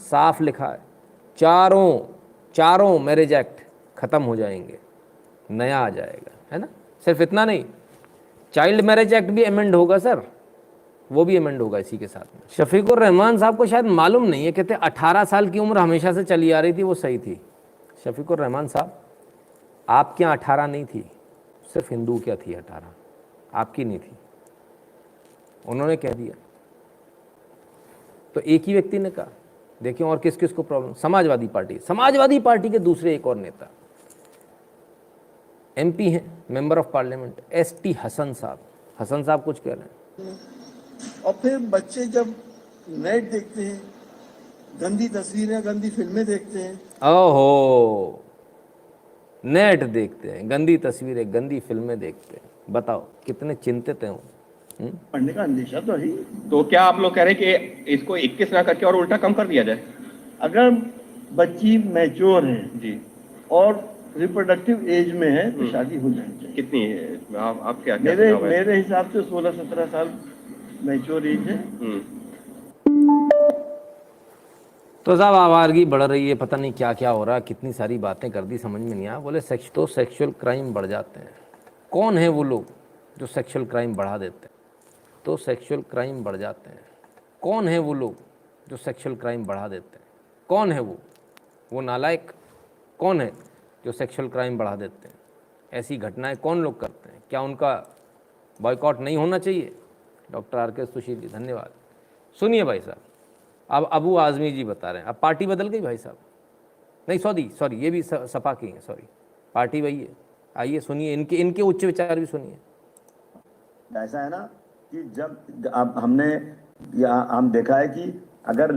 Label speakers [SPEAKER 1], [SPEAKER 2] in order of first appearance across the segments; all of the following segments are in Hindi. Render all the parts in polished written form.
[SPEAKER 1] साफ लिखा है, चारों चारों मैरिज एक्ट खत्म हो जाएंगे, नया आ जाएगा, है ना। सिर्फ इतना नहीं, चाइल्ड मैरिज एक्ट भी अमेंड होगा सर, वो भी अमेंड होगा इसी के साथ में। शफीकुर रहमान साहब को शायद मालूम नहीं है, कहते 18 साल की उम्र हमेशा से चली आ रही थी, वो सही थी। शफीकुर रहमान साहब, आपके यहाँ 18 नहीं थी, सिर्फ हिंदू क्या थी 18, आपकी नहीं थी, उन्होंने कह दिया। तो एक ही व्यक्ति ने कहा, देखिए और किस किस को प्रॉब्लम। समाजवादी पार्टी के दूसरे एक और नेता एमपी हैं, member of parliament, ST Hasan साहब। हसन साहब कुछ कह रहे हैं।
[SPEAKER 2] और फिर बच्चे जब नेट देखते हैं, गंदी तस्वीरें, गंदी फिल्में देखते हैं।
[SPEAKER 1] ओहो, नेट देखते हैं, गंदी तस्वीरें, गंदी फिल्में देखते हैं, बताओ कितने चिंतित हैं वो।
[SPEAKER 2] पढ़ने का अंदेशा तो है।
[SPEAKER 3] तो क्या आप लोग कह रहे हैं कि इसको 21 ना करके और उल्टा कम कर दिया जाए?
[SPEAKER 2] अगर बच्ची मैच्योर है
[SPEAKER 3] जी,
[SPEAKER 2] और रिप्रोडक्टिव एज में है तो शादी हो जानी चाहिए।
[SPEAKER 3] कितनी है? आप क्या
[SPEAKER 2] मेरे हिसाब से 16-17 साल मैच्योर एज है।
[SPEAKER 1] तो साहब आवारगी बढ़ रही है, पता नहीं क्या क्या हो रहा है, कितनी सारी बातें कर दी, समझ में नहीं आया। बोले सेक्सुअल क्राइम बढ़ जाते हैं। कौन है वो लोग जो सेक्सुअल क्राइम बढ़ा देते हैं? तो सेक्सुअल क्राइम बढ़ जाते हैं। कौन है वो लोग जो सेक्सुअल क्राइम बढ़ा देते हैं? कौन है वो नालायक कौन है जो सेक्सुअल क्राइम बढ़ा देते हैं? ऐसी घटनाएं कौन लोग करते हैं? क्या उनका बॉयकॉट नहीं होना चाहिए? डॉक्टर आर के सुशील जी, धन्यवाद। सुनिए भाई साहब, अब अबू आज़मी जी बता रहे हैं, अब पार्टी बदल गई भाई साहब। नहीं सॉरी, ये भी सपा की हैं, सॉरी, पार्टी वही है। आइए सुनिए, इनके उच्च विचार भी सुनिए।
[SPEAKER 4] ऐसा है ना कि जब अब हम देखा है कि अगर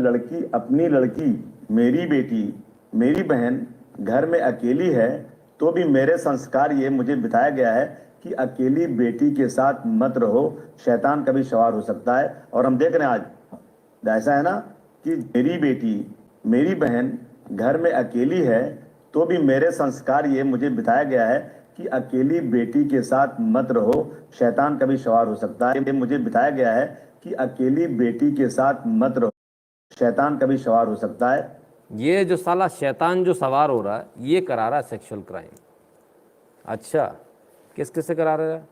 [SPEAKER 4] अपनी लड़की, मेरी बेटी, मेरी बहन घर में अकेली है तो भी मेरे संस्कार ये मुझे बताया गया है कि अकेली बेटी के साथ मत रहो, शैतान कभी सवार हो सकता है। और हम देख रहे हैं आज ऐसा है ना कि मेरी बेटी, मेरी बहन घर में अकेली है तो भी मेरे संस्कार ये मुझे बताया गया है कि अकेली बेटी के साथ मत रहो, शैतान कभी सवार हो सकता है। ये मुझे बताया गया है कि अकेली बेटी के साथ मत रहो, शैतान कभी सवार हो सकता है।
[SPEAKER 1] ये जो साला शैतान जो सवार हो रहा है, ये करा रहा है सेक्सुअल क्राइम। अच्छा, किस किस से करा रहा है?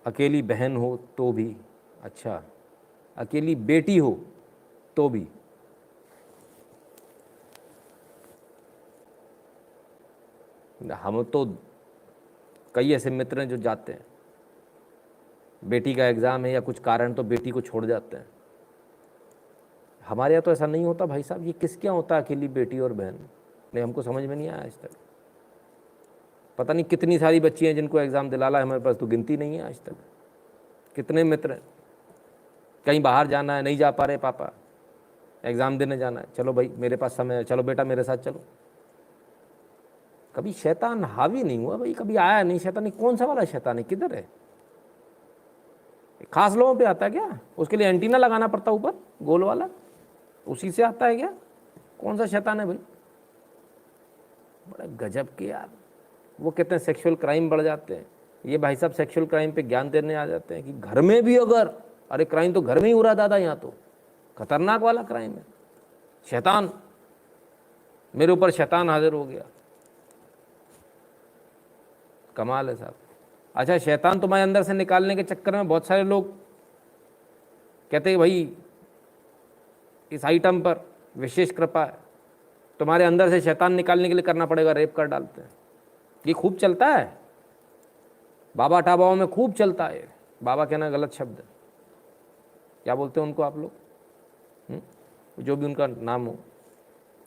[SPEAKER 1] अकेली बहन हो तो भी, अच्छा अकेली बेटी हो तो भी। हम तो कई ऐसे मित्र हैं जो जाते हैं, बेटी का एग्ज़ाम है या कुछ कारण तो बेटी को छोड़ जाते हैं। हमारे यहाँ तो ऐसा नहीं होता भाई साहब। ये किस क्या होता है अकेली बेटी और बहन? नहीं, हमको समझ में नहीं आया आज तक। पता नहीं कितनी सारी बच्ची हैं जिनको एग्ज़ाम दिलाला है, हमारे पास तो गिनती नहीं है आज तक। कितने मित्र हैं, कहीं बाहर जाना है, नहीं जा पा रहे पापा, एग्ज़ाम देने जाना है, चलो भाई मेरे पास समय है, चलो बेटा मेरे साथ चलो। कभी शैतान हावी नहीं हुआ भाई, कभी आया नहीं शैतान। कौन सा वाला शैतान है, किधर है? खास लोगों पे आता है क्या? उसके लिए एंटीना लगाना पड़ता ऊपर गोल वाला, उसी से आता है क्या? कौन सा शैतान है भाई? बड़ा गजब के यार। वो कहते हैं सेक्सुअल क्राइम बढ़ जाते हैं। ये भाई साहब सेक्सुअल क्राइम पे ज्ञान देने आ जाते हैं कि घर में भी अगर, अरे क्राइम तो घर में ही हो रहा दादा, यहाँ तो खतरनाक वाला क्राइम है। शैतान, मेरे ऊपर शैतान हाजिर हो गया। कमाल है साहब। अच्छा, शैतान तुम्हारे अंदर से निकालने के चक्कर में बहुत सारे लोग कहते हैं भाई इस आइटम पर विशेष कृपा है, तुम्हारे अंदर से शैतान निकालने के लिए करना पड़ेगा, रेप कर डालते हैं। ये खूब चलता है, बाबा टाबाओं में खूब चलता है। बाबा कहना गलत शब्द है, क्या बोलते हैं उनको आप लोग? जो भी उनका नाम हो,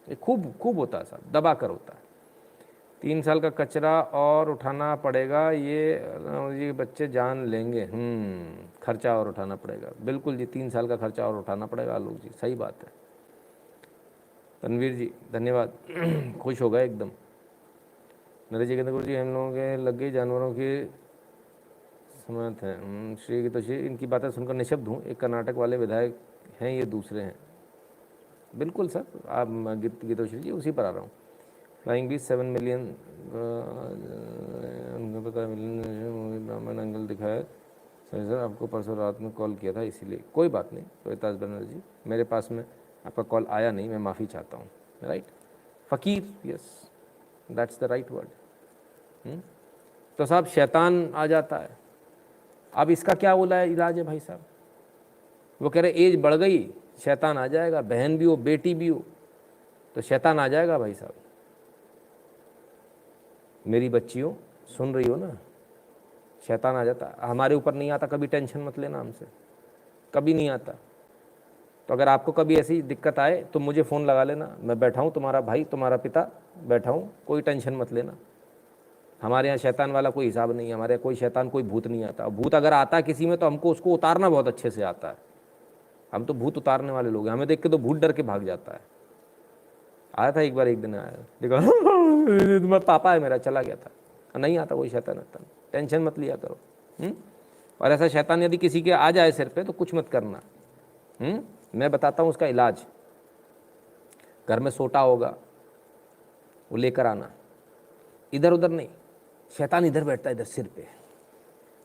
[SPEAKER 1] ये खूब खूब होता है साहब, दबा कर होता है। 3 साल का कचरा और उठाना पड़ेगा, ये बच्चे जान लेंगे। खर्चा और उठाना पड़ेगा, बिल्कुल जी, 3 साल का खर्चा और उठाना पड़ेगा आलोक जी, सही बात है। तनवीर जी धन्यवाद, खुश हो गए एकदम। नरेश जी कहते गुरु जी हम लोगों के लग गई जानवरों की समर्थ हैं। श्री गीतोश्री, इनकी बातें सुनकर निशब्द हूँ। एक कर्नाटक वाले विधायक हैं, ये दूसरे हैं। बिल्कुल सर, आप गीतोश्री जी उसी पर आ रहा हूँ। फ्लाइंग बीच 7 मिलियन उनको पता मिलियन ब्राह्मण एंगल दिखाया। सर आपको परसों रात में कॉल किया था इसीलिए। कोई बात नहीं, रोहिताज बनर्जी मेरे पास में आपका कॉल आया नहीं, मैं माफ़ी चाहता हूँ, राइट। फ़कीर, yes, that's the right word. तो साहब शैतान आ जाता है। अब इसका क्या बोला है इलाज है भाई साहब? वो कह रहे एज बढ़ गई, शैतान आ जाएगा, बहन भी हो बेटी भी हो तो शैतान आ जाएगा भाई साहब। मेरी बच्चियों सुन रही हो ना, शैतान आ जाता। हमारे ऊपर नहीं आता, कभी टेंशन मत लेना हमसे, कभी नहीं आता। तो अगर आपको कभी ऐसी दिक्कत आए तो मुझे फ़ोन लगा लेना, मैं बैठा हूँ, तुम्हारा भाई तुम्हारा पिता बैठा हूँ, कोई टेंशन मत लेना। हमारे यहाँ शैतान वाला कोई हिसाब नहीं है, हमारे यहाँ कोई शैतान कोई भूत नहीं आता। भूत अगर आता है किसी में तो हमको उसको उतारना बहुत अच्छे से आता है। हम तो भूत उतारने वाले लोग हैं, हमें देख के तो भूत डर के भाग जाता है। आया था एक बार, एक दिन आया, देखो तुम्हारा पापा है मेरा, चला गया था। नहीं आता कोई शैतान आता, टेंशन मत लिया करो। और ऐसा शैतान यदि किसी के आ जाए सिर पे तो कुछ मत करना। मैं बताता हूँ उसका इलाज। घर में सोटा होगा वो लेकर आना, इधर उधर नहीं, शैतान इधर बैठता है, इधर सिर पे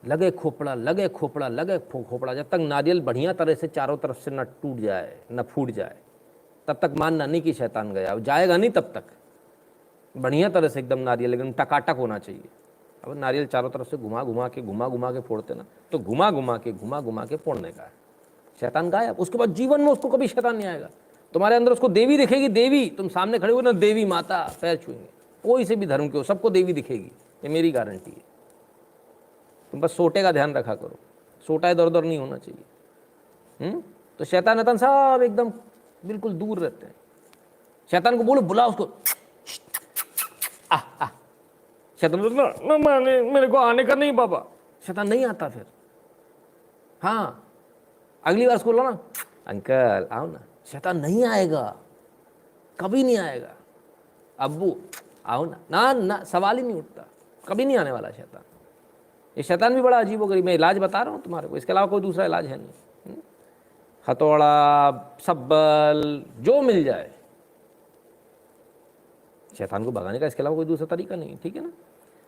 [SPEAKER 1] लगे खोपड़ा लगे खोपड़ा लगे खोपड़ा, जब तक नारियल बढ़िया तरह से चारों तरफ से न टूट जाए न फूट जाए तब तक मानना नहीं कि शैतान गया। अब जाएगा नहीं तब तक, बढ़िया तरह से एकदम नारियल एकदम टकाटक होना चाहिए। अब नारियल चारों तरफ से घुमा घुमा के फोड़ते ना, तो घुमा घुमा के फोड़ने का है। शैतान गायब। उसके बाद जीवन में उसको कभी शैतान नहीं आएगा। तुम्हारे अंदर उसको देवी दिखेगी, देवी, तुम सामने खड़े हो ना, देवी माता पैर छुएंगे, कोई से भी धर्म के हो सबको देवी दिखेगी, ये मेरी गारंटी है। तुम बस सोटे का ध्यान रखा करो, सोटा इधर उधर नहीं होना चाहिए। तो शैतान अतन सब एकदम बिल्कुल दूर रहते हैं। शैतान को बोलो, बुला उसको, शैतान मेरे को आने का नहीं बाबा, शैतान नहीं आता फिर। हाँ, अगली बार उसको बोलो ना, अंकल आओ ना, शैतान नहीं आएगा, कभी नहीं आएगा। अब्बू आओ ना, ना ना, सवाल ही नहीं उठता, कभी नहीं आने वाला शैतान। ये शैतान भी बड़ा अजीब हो गई। मैं इलाज बता रहा हूँ तुम्हारे को, इसके अलावा कोई दूसरा इलाज है नहीं। हथौड़ा, सब्बल, जो मिल जाए शैतान को भगाने का, इसके अलावा कोई दूसरा तरीका नहीं, ठीक है ना।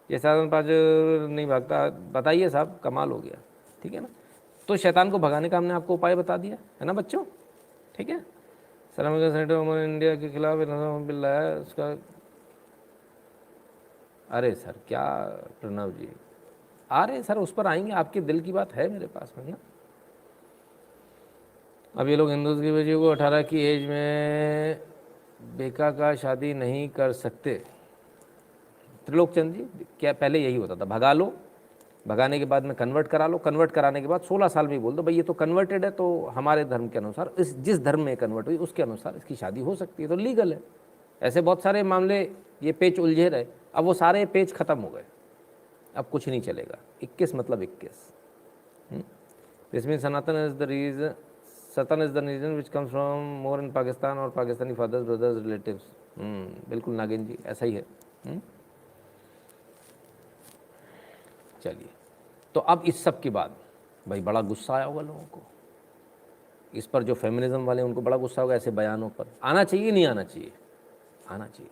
[SPEAKER 1] ये शैतान पास नहीं भागता, बताइए साहब, कमाल हो गया, ठीक है ना। तो शैतान को भगाने का हमने आपको उपाय बता दिया है ना बच्चों, ठीक है। इस्लामिक सेंटर ऑफ इंडिया के खिलाफ बिल है उसका। अरे सर क्या प्रणव जी, आ रहे सर, उस पर आएंगे, आपके दिल की बात है मेरे पास में ना। अब ये लोग हिंदू की बच्चियों को 18 की एज में बेका का शादी नहीं कर सकते। त्रिलोकचंद जी, क्या पहले यही होता था, भगा लो, भगाने के बाद में कन्वर्ट करा लो, कन्वर्ट कराने के बाद 16 साल में बोल दो भाई ये तो कन्वर्टेड है, तो हमारे धर्म के अनुसार, इस जिस धर्म में कन्वर्ट हुई उसके अनुसार इसकी शादी हो सकती है, तो लीगल है। ऐसे बहुत सारे मामले, ये पेच उलझे रहे, अब वो सारे पेच खत्म हो गए, अब कुछ नहीं चलेगा। 21 मतलब 21। इसमें सनातन इज द रीजन, सतन is the region which comes from more in Pakistan और पाकिस्तानी फादर्स ब्रदर्स रिलेटिव्स। बिल्कुल नागिन जी, ऐसा ही है। चलिए, तो अब इस सब के बाद भाई बड़ा गुस्सा आया होगा लोगों को इस पर, जो फेमिनिज्म वाले उनको बड़ा गुस्सा होगा ऐसे बयानों पर। आना चाहिए नहीं आना चाहिए? आना चाहिए।